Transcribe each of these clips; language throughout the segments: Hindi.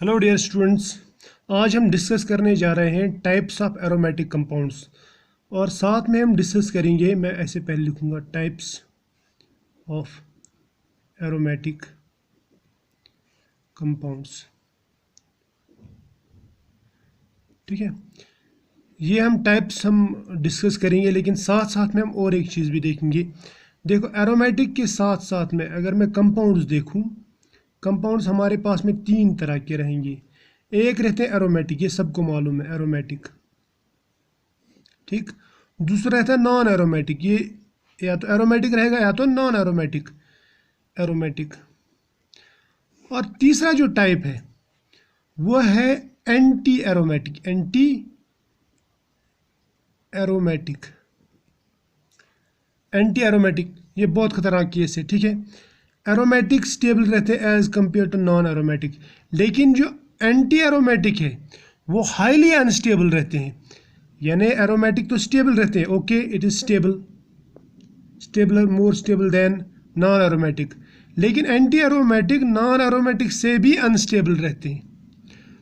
हेलो डियर स्टूडेंट्स, आज हम डिस्कस करने जा रहे हैं टाइप्स ऑफ एरोमेटिक कंपाउंड्स और साथ में हम डिस्कस करेंगे। मैं ऐसे पहले लिखूंगा टाइप्स ऑफ एरोमेटिक कंपाउंड्स। ठीक है, ये हम टाइप्स डिस्कस करेंगे, लेकिन साथ साथ में हम और एक चीज़ भी देखेंगे। देखो, एरोमेटिक के साथ साथ में अगर मैं कंपाउंड्स देखूं, कंपाउंड्स हमारे पास में तीन तरह के रहेंगे। एक रहते हैं एरोमेटिक, ये सबको मालूम है एरोमेटिक, ठीक। दूसरा रहता है नॉन एरोमेटिक, ये या तो एरोमेटिक रहेगा या तो नॉन एरोमेटिक एरोमेटिक। और तीसरा जो टाइप है वो है एंटी एरोमेटिक एंटी एरोमेटिक। ये बहुत खतरनाक केस है, ठीक है। एरोमेटिक स्टेबल रहते हैं as compare to non aromatic, लेकिन जो एंटी एरोमेटिक है वो हाईली अनस्टेबल रहते हैं। यानी एरोमेटिक तो स्टेबल रहते हैं, okay, it is stable more stable then non aromatic, लेकिन एंटी एरोमेटिक नॉन एरोमेटिक से भी अनस्टेबल रहते हैं।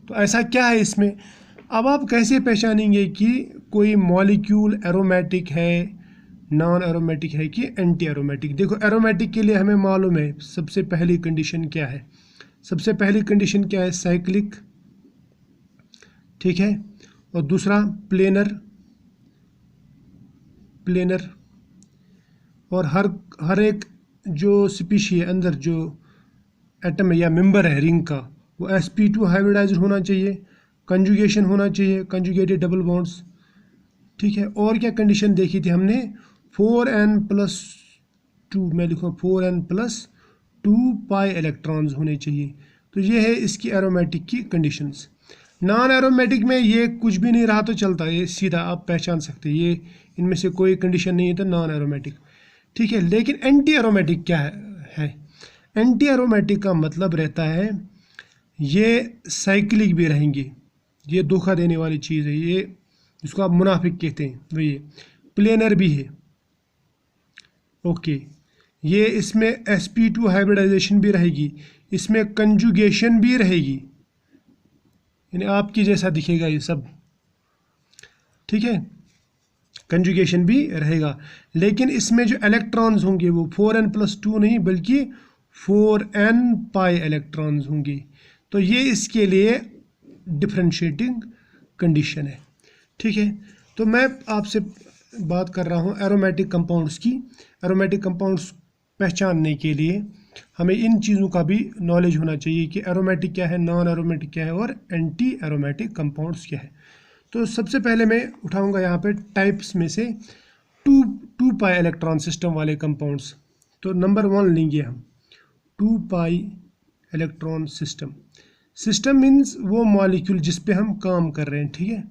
तो ऐसा क्या है इसमें? अब आप कैसे पहचानेंगे कि कोई मॉलिक्यूल एरोमेटिक है, नॉन एरोमेटिक है कि एंटी एरोमेटिक? देखो, एरोमेटिक के लिए हमें मालूम है सबसे पहली कंडीशन क्या है। सबसे पहली कंडीशन क्या है? साइक्लिक, ठीक है। और दूसरा प्लेनर और हर एक जो स्पीशी है, अंदर जो एटम है या मेंबर है रिंग का, वो sp2 हाइब्रिडाइज्ड होना चाहिए, कंजुगेशन होना चाहिए, कंजुगेटेड डबल बॉन्ड्स, ठीक है। और क्या कंडीशन देखी थी हमने? 4n+2, मैं लिखूँ 4n+2 पाई इलेक्ट्रॉन्स होने चाहिए। तो ये है इसकी एरोमेटिक की कंडीशंस। नॉन एरोमेटिक में ये कुछ भी नहीं रहा तो चलता है, ये सीधा आप पहचान सकते हैं, ये इनमें से कोई कंडीशन नहीं है तो नॉन एरोमेटिक, ठीक है। लेकिन एंटी एरोमेटिक क्या है? एंटी एरोमेटिक का मतलब रहता है ये साइक्लिक भी रहेंगे। ये धोखा देने वाली चीज़ है, ये जिसको आप मुनाफिक कहते हैं वही है। प्लेनर भी है, ओके। ये इसमें sp2 हाइब्रिडाइजेशन भी रहेगी, इसमें कंजुगेशन भी रहेगी, यानी आपकी जैसा दिखेगा ये सब, ठीक है। कंजुगेशन भी रहेगा, लेकिन इसमें जो इलेक्ट्रॉन्स होंगे वो 4n+2 नहीं बल्कि 4n पाई इलेक्ट्रॉन्स होंगे। तो ये इसके लिए डिफरेंशिएटिंग कंडीशन है, ठीक है। तो मैं आपसे बात कर रहा हूँ एरोमेटिक कंपाउंड्स की। एरोमेटिक कंपाउंड्स पहचानने के लिए हमें इन चीज़ों का भी नॉलेज होना चाहिए कि एरोमेटिक क्या है, नॉन एरोमेटिक क्या है और एंटी एरोमेटिक कंपाउंड्स क्या है। तो सबसे पहले मैं उठाऊंगा यहाँ पे टाइप्स में से टू पाई इलेक्ट्रॉन सिस्टम वाले कंपाउंड्स। तो नंबर 1 लेंगे हम 2 पाई इलेक्ट्रॉन सिस्टम मीन्स वो मॉलिक्यूल जिस पे हम काम कर रहे हैं, ठीक है।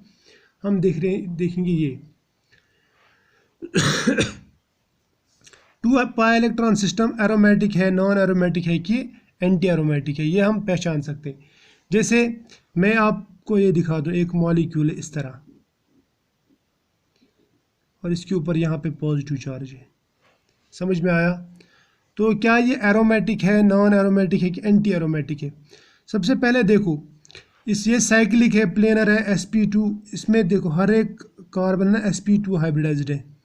हम देखेंगे ये 2 पाई इलेक्ट्रॉन सिस्टम एरोमेटिक है, नॉन एरोमेटिक है कि एंटी एरोमेटिक है, ये हम पहचान सकते हैं। जैसे मैं आपको ये दिखा दूं, एक मॉलिक्यूल है इस तरह और इसके ऊपर यहाँ पे पॉजिटिव चार्ज है, समझ में आया? तो क्या ये एरोमेटिक है, नॉन एरोमेटिक है कि एंटी एरोमेटिक है? सबसे पहले देखो, ये साइक्लिक है, प्लेनर है, sp2, इसमें देखो हर एक कार्बन ना sp2 हाइब्रिडाइज्ड है।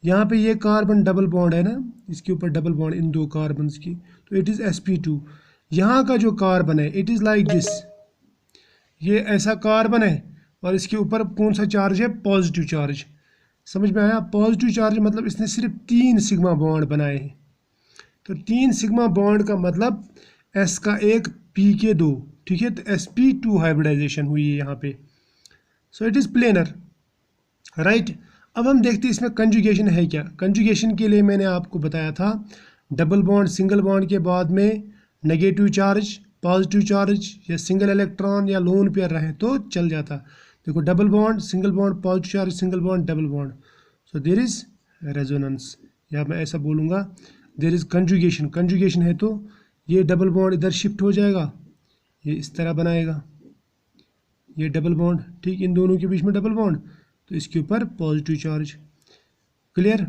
यहाँ पे ये कार्बन डबल बॉन्ड है ना, इसके ऊपर डबल बॉन्ड इन दो कार्बन की, तो इट इज़ sp2। यहाँ का जो कार्बन है इट इज़ लाइक दिस, ये ऐसा कार्बन है और इसके ऊपर कौन सा चार्ज है? Positive charge. समझ में आया? पॉजिटिव चार्ज मतलब इसने सिर्फ 3 सिग्मा बॉन्ड बनाए हैं। तो 3 सिग्मा बॉन्ड का मतलब s का 1 p के 2, ठीक है। तो sp2 हाइब्रिडाइजेशन हुई है यहाँ पे, so it is planar, right. अब हम देखते हैं इसमें कंजुगेशन है क्या। कंजुगेशन के लिए मैंने आपको बताया था डबल बॉन्ड सिंगल बॉन्ड के बाद में नेगेटिव चार्ज, पॉजिटिव चार्ज या सिंगल इलेक्ट्रॉन या लोन पेयर रहे तो चल जाता। देखो, double bond single bond positive charge single bond double bond, so there is resonance, या मैं ऐसा बोलूँगा देयर इज कंजुगेशन है तो ये डबल बॉन्ड इधर शिफ्ट हो जाएगा, ये इस तरह बनाएगा, ये डबल बॉन्ड, ठीक, इन दोनों के बीच में डबल बॉन्ड, तो इसके ऊपर पॉजिटिव चार्ज, क्लियर।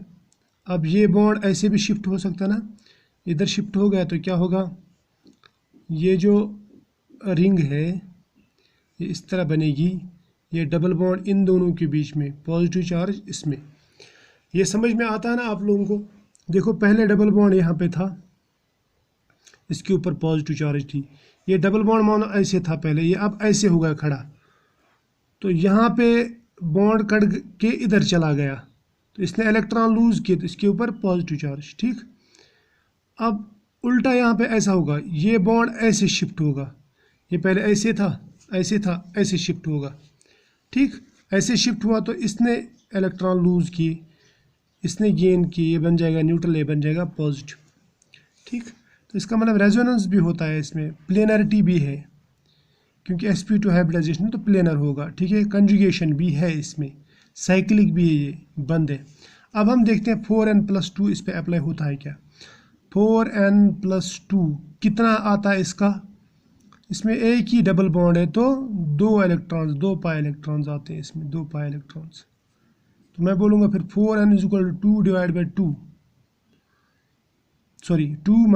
अब ये बॉन्ड ऐसे भी शिफ्ट हो सकता ना, इधर शिफ्ट हो गया तो क्या होगा? ये जो रिंग है ये इस तरह बनेगी, ये डबल बॉन्ड इन दोनों के बीच में, पॉजिटिव चार्ज इसमें। ये समझ में आता है ना आप लोगों को? देखो पहले डबल बॉन्ड यहाँ पे था, इसके ऊपर पॉजिटिव चार्ज थी, ये डबल बॉन्ड मानो ऐसे था पहले, ये अब ऐसे हो गया खड़ा, तो यहाँ पे बॉन्ड कट के इधर चला गया, तो इसने इलेक्ट्रॉन लूज किए, तो इसके ऊपर पॉजिटिव चार्ज। ठीक, अब उल्टा यहाँ पे ऐसा होगा, ये बॉन्ड ऐसे शिफ्ट होगा, ये पहले ऐसे था, ऐसे था, ऐसे शिफ्ट होगा। ठीक, ऐसे शिफ्ट हुआ तो इसने इलेक्ट्रॉन लूज किए, इसने गेन किए, ये बन जाएगा न्यूट्रल, ये बन जाएगा पॉजिटिव। ठीक, तो इसका मतलब रेजोनेंस भी होता है इसमें, प्लेनरिटी भी है, क्योंकि sp2 हाइब्रिडाइजेशन तो प्लेनर होगा। ठीक है, कंजुगेशन भी है इसमें, साइक्लिक भी है, ये बंद है। अब हम देखते हैं 4n+2 इस पे अप्लाई होता है क्या। 4n+2 कितना आता है इसका, इसमें एक ही डबल बॉन्ड है तो 2 पाई इलेक्ट्रॉन्स आते हैं इसमें, 2 पाई इलेक्ट्रॉन्स। तो मैं बोलूँगा फिर 4n = 2 डिवाइड बाई 2, सॉरी 2 -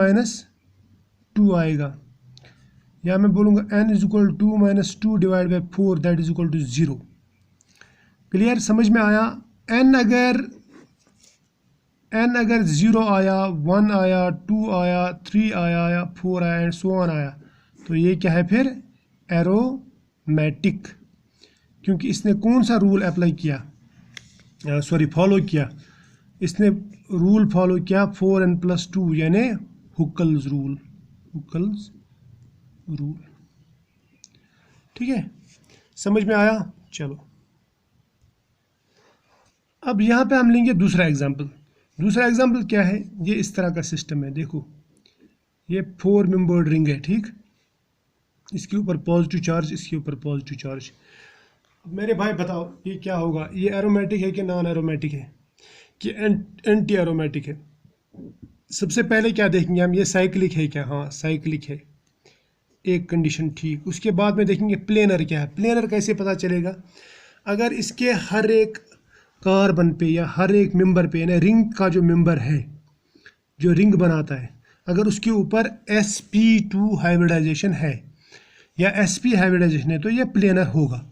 2 आएगा, या मैं बोलूँगा n = 2 - 2 divide by 4 that is equal to 0। Clear, समझ में आया? n अगर 0 आया, 1 आया, 2 आया, 3 आया, 4 आया एंड सो ऑन आया, तो ये क्या है फिर, एरोमेटिक, क्योंकि इसने कौन सा रूल अप्लाई किया, फॉलो किया, इसने रूल फॉलो किया 4n+2 यानी हुक्कल्स रूल, ठीक है, समझ में आया? चलो अब यहाँ पे हम लेंगे दूसरा एग्जाम्पल। दूसरा एग्जाम्पल क्या है, ये इस तरह का सिस्टम है, देखो ये 4 मेंबर्ड रिंग है। ठीक, इसके ऊपर पॉजिटिव चार्ज, इसके ऊपर पॉजिटिव चार्ज। मेरे भाई बताओ ये क्या होगा, ये एरोमेटिक है कि नॉन एरोमेटिक है कि एंटी एरोमेटिक है? सबसे पहले क्या देखेंगे हम, ये साइक्लिक है क्या? हाँ साइक्लिक है, एक कंडीशन ठीक। उसके बाद में देखेंगे प्लेनर क्या है। प्लेनर कैसे पता चलेगा, अगर इसके हर एक कार्बन पे या हर एक मेंबर पे, यानी रिंग का जो मेंबर है जो रिंग बनाता है, अगर उसके ऊपर sp2 हाइब्रिडाइजेशन है या sp हाइब्रिडाइजेशन है तो ये प्लेनर होगा।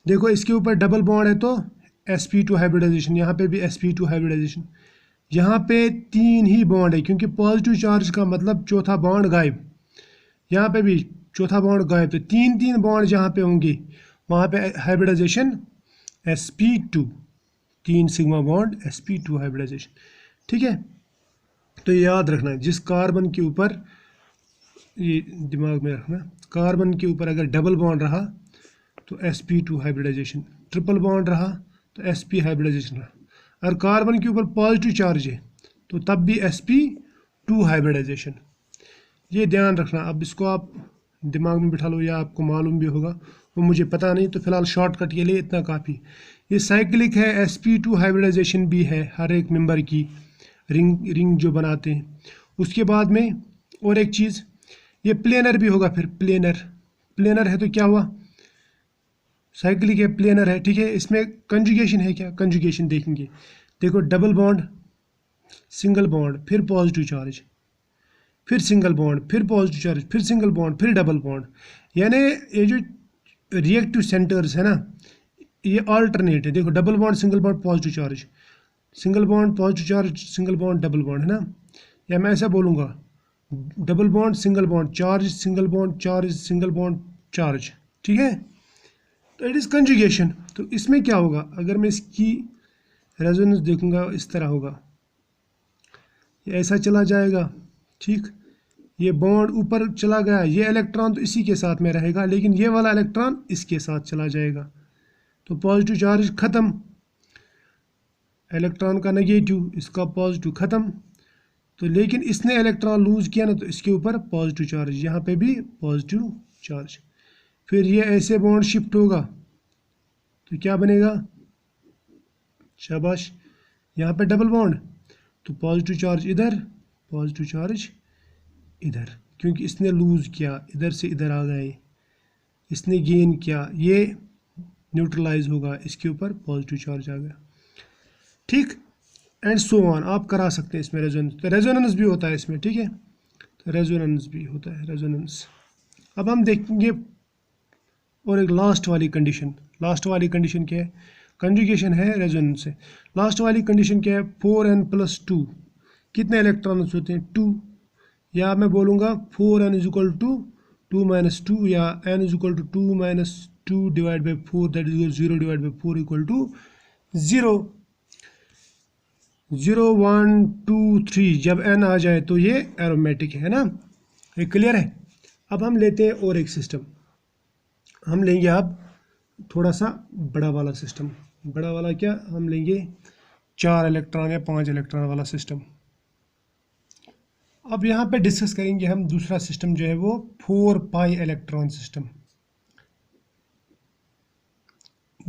देखो इसके ऊपर डबल बॉन्ड है तो sp2 हाइब्रिडाइजेशन, यहाँ पे भी sp2 हाइब्रिडाइजेशन, यहाँ पे 3 ही बॉन्ड है क्योंकि पॉजिटिव चार्ज का मतलब चौथा बॉन्ड गायब, यहाँ पे भी चौथा बॉन्ड गायब, तो 3 बॉन्ड जहाँ पे होंगे वहाँ पे hybridisation sp2, 3 sigma bond sp2 hybridisation. ठीक है, तो याद रखना है जिस कार्बन के ऊपर, ये दिमाग में रखना, कार्बन के ऊपर अगर डबल बॉन्ड रहा तो sp2 हाइब्रिडाइजेशन, ट्रिपल बॉन्ड रहा तो sp हाइब्रिडाइजेशन रहा, और कार्बन के ऊपर पॉजिटिव चार्ज है तो तब भी sp2 हाइब्रिडाइजेशन। ये ध्यान रखना। अब इसको आप दिमाग में बिठा लो या आपको मालूम भी होगा, वो मुझे पता नहीं, तो फिलहाल शॉर्टकट के लिए इतना काफ़ी। ये साइक्लिक है, sp2 हाइब्रिडाइजेशन भी है हर एक मेंबर की, रिंग जो बनाते हैं। उसके बाद में और एक चीज़, ये प्लेनर भी होगा। फिर प्लेनर है तो क्या हुआ, साइक्लिक है, प्लेनर है। ठीक है, इसमें कंजुगेशन है क्या, कंजुगेशन देखेंगे। देखो डबल बॉन्ड, सिंगल बॉन्ड, फिर पॉजिटिव चार्ज, फिर सिंगल बॉन्ड, फिर पॉजिटिव चार्ज, फिर सिंगल बॉन्ड, फिर डबल बॉन्ड, यानी ये जो रिएक्टिव सेंटर्स है ना ये अल्टरनेट है। देखो double bond, single bond, positive charge, single bond, positive charge, single bond, double bond, है ना। या मैं ऐसा बोलूँगा double bond, single bond, charge, single bond, charge, single bond, charge. ठीक है, तो इट इज़ कंजुगेशन। तो इसमें क्या होगा, अगर मैं इसकी रेजोनेंस देखूंगा इस तरह होगा, ये ऐसा चला जाएगा। ठीक, ये बॉन्ड ऊपर चला गया, ये इलेक्ट्रॉन तो इसी के साथ में रहेगा, लेकिन ये वाला इलेक्ट्रॉन इसके साथ चला जाएगा, तो पॉजिटिव चार्ज ख़त्म, इलेक्ट्रॉन का नेगेटिव, इसका पॉजिटिव ख़त्म। तो लेकिन इसने इलेक्ट्रॉन लूज किया ना, तो इसके ऊपर पॉजिटिव चार्ज, यहाँ पे भी पॉजिटिव चार्ज। फिर ये ऐसे बॉन्ड शिफ्ट होगा तो क्या बनेगा, शाबाश, यहाँ पे डबल बॉन्ड, तो पॉजिटिव चार्ज इधर, पॉजिटिव चार्ज इधर, क्योंकि इसने लूज किया, इधर से इधर आ गए, इसने गेन किया, ये न्यूट्रलाइज होगा, इसके ऊपर पॉजिटिव चार्ज आ गया। ठीक, एंड सो ऑन आप करा सकते हैं इसमें रेजोनेंस। तो रेजोनेंस भी होता है इसमें। ठीक है, तो रेजोनेंस भी होता है, रेजोनेंस। अब हम देखेंगे और एक लास्ट वाली कंडीशन। लास्ट वाली कंडीशन क्या है? कंजुगेशन है रेजोनेंस से। लास्ट वाली कंडीशन क्या है? 4n+2 कितने इलेक्ट्रॉन्स होते हैं? 2। या मैं बोलूँगा 4n is equal to 2 minus 2, या n is equal to 2 minus 2 divide by 4, that is 0 divide by 4 equal to 0। 0 1 2 3 जब n आ जाए तो ये एरोमेटिक है ना। ये क्लियर है। अब हम लेते हैं और एक सिस्टम। हम लेंगे अब थोड़ा सा बड़ा वाला सिस्टम। बड़ा वाला क्या? हम लेंगे 4 इलेक्ट्रॉन या 5 इलेक्ट्रॉन वाला सिस्टम। अब यहाँ पे डिस्कस करेंगे हम दूसरा सिस्टम जो है वो 4 पाई इलेक्ट्रॉन सिस्टम।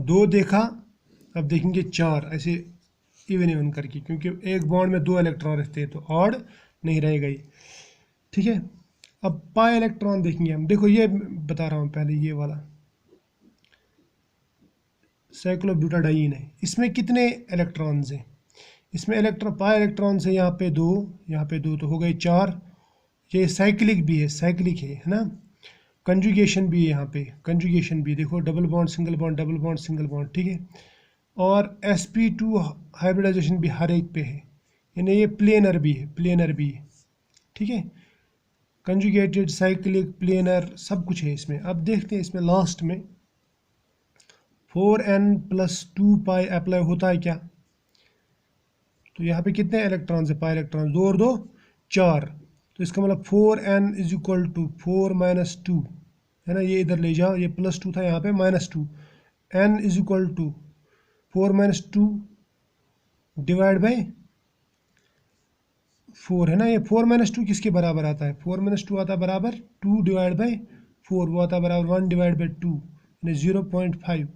2 देखा, अब देखेंगे 4, ऐसे इवन इवन करके, क्योंकि एक बॉन्ड में 2 इलेक्ट्रॉन रहते हैं तो ऑड नहीं रहेगा ये। ठीक है। अब पाई इलेक्ट्रॉन देखेंगे हम। देखो ये बता रहा हूँ पहले, ये वाला साइक्लोब्यूटाडाइन है, इसमें कितने इलेक्ट्रॉन्स हैं? इसमें पाई इलेक्ट्रॉन्स है यहाँ पे 2, यहाँ पे 2 तो हो गए 4। ये साइक्लिक भी है, साइक्लिक है ना। कंजुगेशन भी है यहाँ पे, कंजुगेशन भी देखो, double bond single bond, double bond single bond. ठीक है। और sp2 हाइब्रिडाइजेशन भी हर एक पे है, यानी ये प्लेनर भी है, प्लेनर भी है। ठीक है। कंजुगेटेड, साइक्लिक, प्लेनर सब कुछ है इसमें। अब देखते हैं इसमें लास्ट में 4n+2 पाई अप्लाई होता है क्या? तो यहाँ पे कितने इलेक्ट्रॉन है? पाई इलेक्ट्रॉन, 2 और 2 4। तो इसका मतलब 4n is equal to 4 minus 2 है ना। ये इधर ले जाओ, ये +2 था, यहाँ पे -2। n is equal to 4 minus 2 divide by 4 है ना। ये 4 माइनस 2 किसके बराबर आता है? 4 माइनस 2 आता है बराबर 2 डिवाइड बाई 4, वो आता है बराबर 1 डिवाइड बाई 2, यानी 0.5।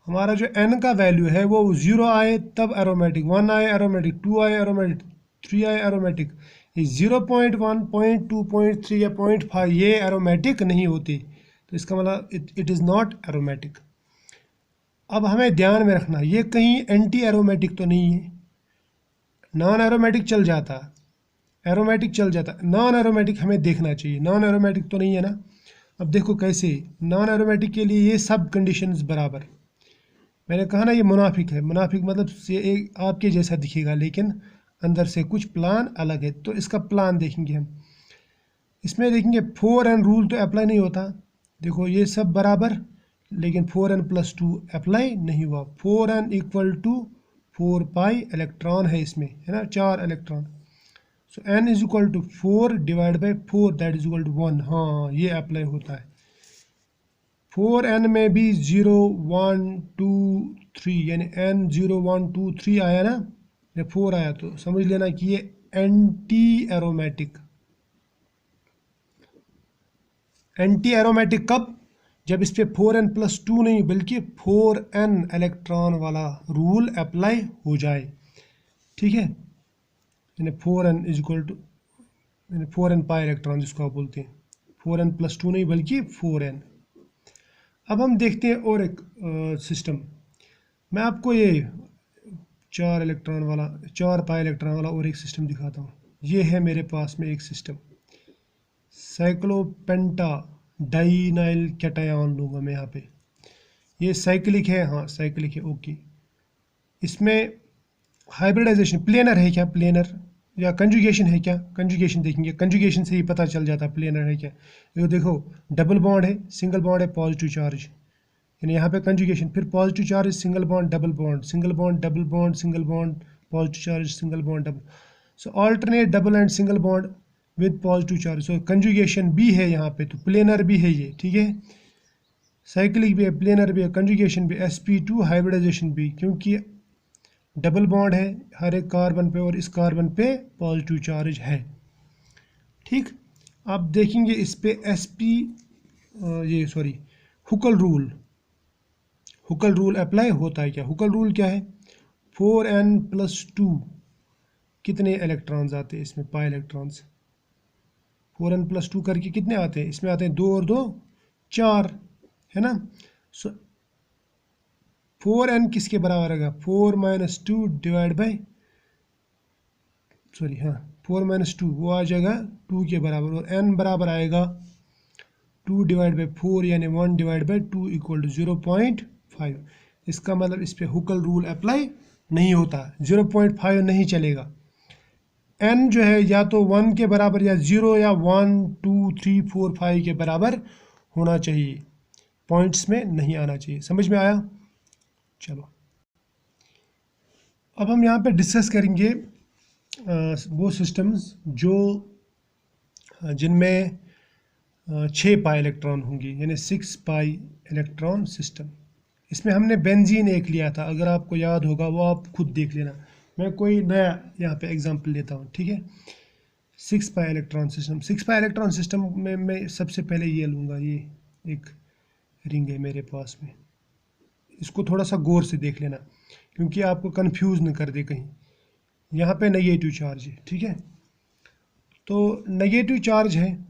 हमारा जो n का वैल्यू है वो 0 आए तब एरोमेटिक, 1 आए एरोमेटिक, 2 आए एरोमेटिक, 3 आए एरोमेटिक। ये 0.1, 0.2, 0.3 या 0.5 ये एरोमेटिक नहीं होती, तो इसका मतलब इट इज़ नॉट एरोमेटिक। अब हमें ध्यान में रखना, ये कहीं एंटी एरोमेटिक तो नहीं है। नॉन एरोमेटिक चल जाता, एरोमेटिक चल जाता, नॉन एरोमेटिक हमें देखना चाहिए। नॉन एरोमेटिक तो नहीं है ना। अब देखो कैसे, नॉन एरोमेटिक के लिए ये सब कंडीशंस बराबर। मैंने कहा ना ये मुनाफिक है। मुनाफिक मतलब ये एक आपके जैसा दिखेगा लेकिन अंदर से कुछ प्लान अलग है। तो इसका प्लान देखेंगे हम। इसमें देखेंगे 4n रूल तो अप्लाई नहीं होता। देखो ये सब बराबर, लेकिन 4n+2 अप्लाई नहीं हुआ। 4n equal to 4 pi electron है इसमें, है ना, 4 electron. So n is equal to 4 divide by 4, that is equal to 1। हाँ, ये अप्लाई होता है। 4n में भी 0 1 2 3, यानी n 0 1 2 3 आया ना, जब 4 आया तो समझ लेना कि ये एंटी एरोमेटिक। एंटी एरोमेटिक कब? जब इस पे 4n+2 नहीं बल्कि 4n इलेक्ट्रॉन वाला रूल अप्लाई हो जाए। ठीक है। यानी 4n इज इक्वल टू, यानी 4n पाई इलेक्ट्रॉन जिसको आप बोलते हैं, 4n+2 नहीं बल्कि 4n। अब हम देखते हैं और एक सिस्टम। मैं आपको ये 4 इलेक्ट्रॉन वाला, 4 पाई इलेक्ट्रॉन वाला और एक सिस्टम दिखाता हूँ। ये है मेरे पास में एक सिस्टम, साइक्लोपेंटा डाइनाइल कैटायन लूँगा मैं यहाँ पे। ये साइक्लिक है, हाँ साइक्लिक है, ओके। इसमें हाइब्रिडाइजेशन प्लेनर है क्या? प्लेनर या कंजुगेशन है क्या? कंजुगेशन देखेंगे, कंजुगेशन से ही पता चल जाता है प्लेनर है क्या। ये देखो, डबल बॉन्ड है, सिंगल बॉन्ड है, पॉजिटिव चार्ज, यानी यहाँ पे कंजुगेशन, फिर positive charge, single bond, double bond, single bond, double bond, single bond, positive charge, single bond, double. So alternate double and single bond with positive charge. So conjugation भी है यहाँ पे, तो प्लेनर भी है ये। ठीक है। साइक्लिक भी है, प्लेनर भी है, कंजुगेशन भी, sp2 हाइब्रिडाइजेशन भी, क्योंकि डबल बॉन्ड है हर एक कार्बन पे और इस कार्बन पे पॉजिटिव चार्ज है। ठीक। आप देखेंगे इस पे हुकल रूल, हुकल रूल अप्लाई होता है क्या? हुकल रूल क्या है? 4n+2 कितने इलेक्ट्रॉन्स आते हैं इसमें? पाई इलेक्ट्रॉन्स 4n+2 करके कितने आते हैं? इसमें आते हैं 2 और 2 4, है ना। सो 4n किसके बराबर आएगा? 4 माइनस 2 डिवाइड बाई, सॉरी हाँ 4 माइनस 2 वो आ जाएगा 2 के बराबर, और n बराबर आएगा 2 डिवाइड बाई 4 यानी 1 डिवाइड बाई 2 इक्वल टू 0.5। इसका मतलब इस पर हुकल रूल अप्लाई नहीं होता, 0.5 नहीं चलेगा। n जो है या तो 1 के बराबर या 0 या 1 2 3 4 5 के बराबर होना चाहिए, पॉइंट्स में नहीं आना चाहिए। समझ में आया? चलो अब हम यहाँ पे डिस्कस करेंगे वो सिस्टम्स जो जिनमें 6 पाई इलेक्ट्रॉन होंगे, यानी 6 पाई इलेक्ट्रॉन सिस्टम। इसमें हमने बेंजीन एक लिया था, अगर आपको याद होगा वो आप खुद देख लेना। मैं कोई नया यहाँ पे एग्जांपल लेता हूँ, ठीक है। 6 pi electron system, 6 pi electron system में मैं सबसे पहले ये लूँगा, ये एक रिंग है मेरे पास में, इसको थोड़ा सा गौर से देख लेना क्योंकि आपको कंफ्यूज न कर दे कहीं। यहाँ पे नेगेटिव चार्ज है, ठीक है, तो नेगेटिव चार्ज है।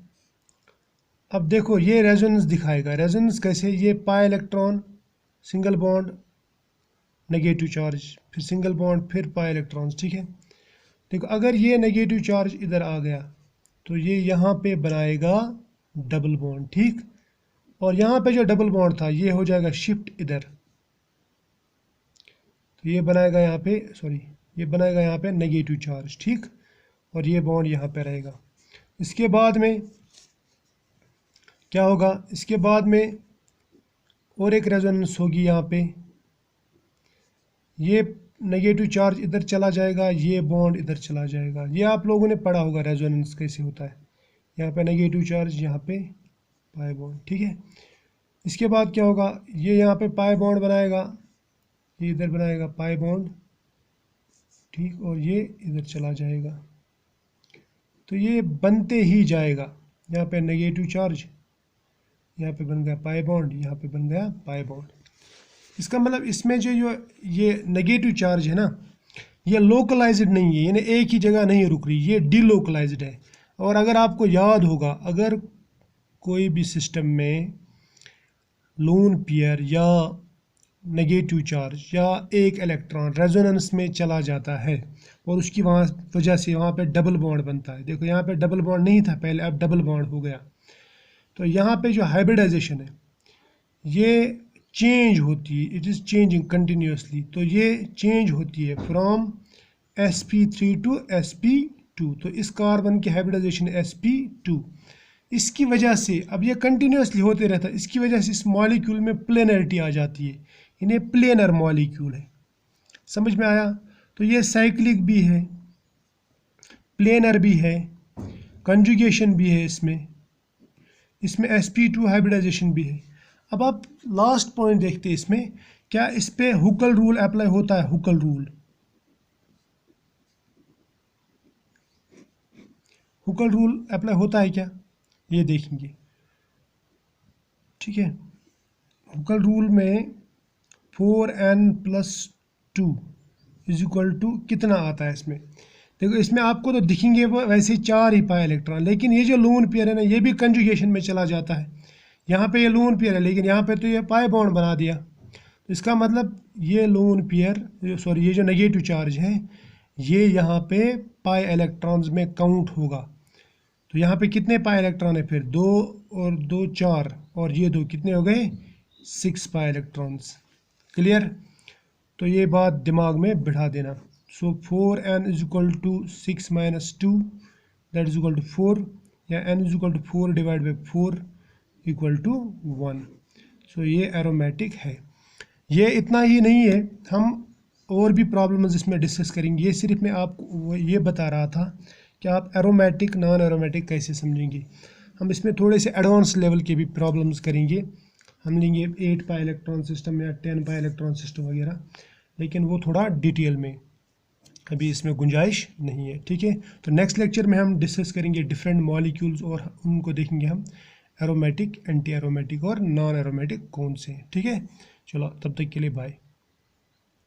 अब देखो ये रेजोनेंस दिखाएगा, रेजोनेंस कैसे, ये pi electron single bond negative charge, फिर सिंगल बॉन्ड, फिर पाई इलेक्ट्रॉन्स, ठीक है। देखो अगर ये नेगेटिव चार्ज इधर आ गया तो ये यहाँ पे बनाएगा डबल बॉन्ड, ठीक, और यहाँ पे जो डबल बॉन्ड था ये हो जाएगा शिफ्ट इधर, तो ये बनाएगा यहाँ पे, सॉरी ये बनाएगा यहाँ पे नेगेटिव चार्ज, ठीक, और ये बॉन्ड यहाँ पे रहेगा। इसके बाद में क्या होगा, इसके बाद में और एक रेजोनेंस होगी, यहाँ पे ये नेगेटिव चार्ज इधर चला जाएगा, ये बॉन्ड इधर चला जाएगा। ये आप लोगों ने पढ़ा होगा रेजोनेंस कैसे होता है, यहाँ पे नेगेटिव चार्ज, यहाँ पे पाई बॉन्ड, ठीक है। इसके बाद क्या होगा, ये यहाँ पे पाई बॉन्ड बनाएगा, ये इधर बनाएगा पाई बॉन्ड, ठीक, और ये इधर चला जाएगा, तो ये बनते ही जाएगा। यहाँ पे नेगेटिव चार्ज, यहाँ पे बन गया पाई बॉन्ड, यहाँ पे बन गया पाई बॉन्ड। इसका मतलब इसमें जो ये नेगेटिव चार्ज है ना, ये लोकलाइज्ड नहीं है, यानी एक ही जगह नहीं रुक रही, ये डिलोकलाइज्ड है। और अगर आपको याद होगा, अगर कोई भी सिस्टम में लोन पेयर या नेगेटिव चार्ज या एक इलेक्ट्रॉन रेजोनेंस में चला जाता है और उसकी वजह से वहाँ पे डबल बॉन्ड बनता है। देखो यहाँ पे डबल बॉन्ड नहीं था पहले, अब डबल बॉन्ड हो गया, तो यहाँ पे जो हाइब्रिडाइजेशन है ये चेंज होती है, इट इज़ चेंजिंग कंटिन्यूसली। तो ये चेंज होती है फ्रॉम sp3 टू sp2, तो इस कार्बन की हाइब्रिडाइजेशन sp2, इसकी वजह से अब ये कंटिन्यूसली होते रहता है, इसकी वजह से इस मॉलिक्यूल में प्लेनरिटी आ जाती है, इन्हें प्लेनर मॉलिक्यूल है। समझ में आया? तो ये साइक्लिक भी है, प्लेनर भी है, कंजुगेशन भी है, इसमें sp2 हाइब्रिडाइजेशन भी है। अब आप लास्ट पॉइंट देखते हैं इसमें, क्या इस पे हुकल रूल अप्लाई होता है? हुकल रूल, हुकल रूल अप्लाई होता है क्या, ये देखेंगे, ठीक है। हुकल रूल में 4n+2 इज इक्वल टू कितना आता है इसमें? देखो इसमें आपको तो दिखेंगे वो वैसे 4 ही पाई इलेक्ट्रॉन, लेकिन ये जो लोन पेयर है ना, ये भी कंजुगेशन में चला जाता है। यहाँ पे ये लोन पेयर है, लेकिन यहाँ पे तो ये पाई बॉन्ड बना दिया, तो इसका मतलब ये लोन पेयर, सॉरी ये जो नेगेटिव चार्ज है ये यहाँ पे पाई इलेक्ट्रॉन्स में काउंट होगा। तो यहाँ पे कितने पाई इलेक्ट्रॉन है फिर? 2 और 2 4, और ये 2 कितने हो गए? 6 पाई इलेक्ट्रॉन्स। क्लियर? तो ये बात दिमाग में बिठा देना। So 4n is equal to 6 - 2 that is equal to 4, या n is equal to 4 divide by 4 equal to 1। So ये एरोमेटिक है। ये इतना ही नहीं है, हम और भी प्रॉब्लम्स इसमें डिस्कस करेंगे। ये सिर्फ मैं आपको ये बता रहा था कि आप एरोमेटिक नॉन एरोमेटिक कैसे समझेंगे। हम इसमें थोड़े से एडवांस लेवल के भी प्रॉब्लम्स करेंगे। हम लेंगे 8 पाई इलेक्ट्रॉन सिस्टम या 10 पाई इलेक्ट्रॉन सिस्टम वगैरह, लेकिन वो थोड़ा डिटेल में, अभी इसमें गुंजाइश नहीं है, ठीक है। तो नेक्स्ट लेक्चर में हम डिस्कस करेंगे डिफरेंट मॉलिक्यूल्स और उनको देखेंगे हम एरोमेटिक, एंटी एरोमेटिक और नॉन एरोमेटिक कौन से हैं, ठीक है। चलो तब तक के लिए बाय।